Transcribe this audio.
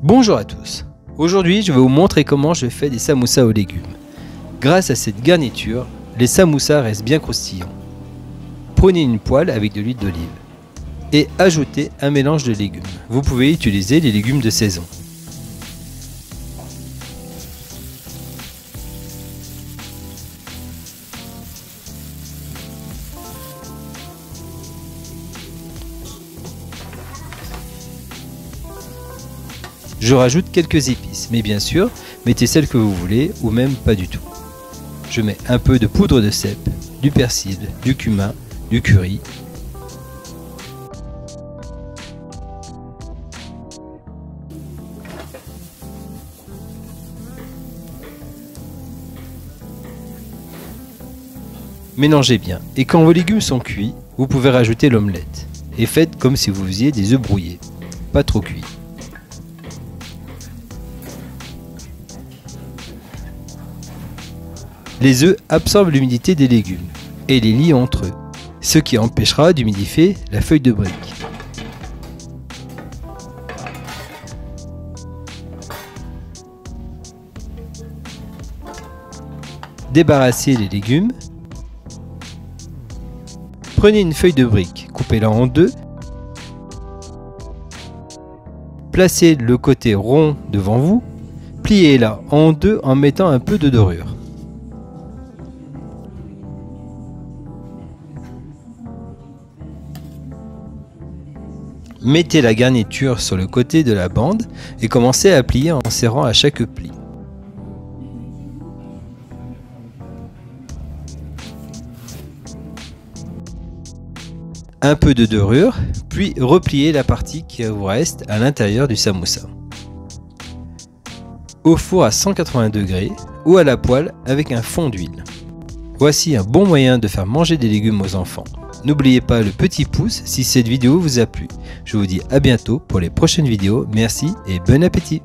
Bonjour à tous. Aujourd'hui, je vais vous montrer comment je fais des samoussas aux légumes. Grâce à cette garniture, les samoussas restent bien croustillants. Prenez une poêle avec de l'huile d'olive et ajoutez un mélange de légumes. Vous pouvez utiliser les légumes de saison. Je rajoute quelques épices, mais bien sûr, mettez celles que vous voulez ou même pas du tout. Je mets un peu de poudre de cèpe, du persil, du cumin, du curry. Mélangez bien et quand vos légumes sont cuits, vous pouvez rajouter l'omelette. Et faites comme si vous faisiez des œufs brouillés, pas trop cuits. Les œufs absorbent l'humidité des légumes et les lient entre eux, ce qui empêchera d'humidifier la feuille de brique. Débarrassez les légumes. Prenez une feuille de brique, coupez-la en deux. Placez le côté rond devant vous. Pliez-la en deux en mettant un peu de dorure. Mettez la garniture sur le côté de la bande et commencez à plier en serrant à chaque pli. Un peu de dorure, puis repliez la partie qui vous reste à l'intérieur du samoussa. Au four à 180 degrés ou à la poêle avec un fond d'huile. Voici un bon moyen de faire manger des légumes aux enfants. N'oubliez pas le petit pouce si cette vidéo vous a plu. Je vous dis à bientôt pour les prochaines vidéos. Merci et bon appétit!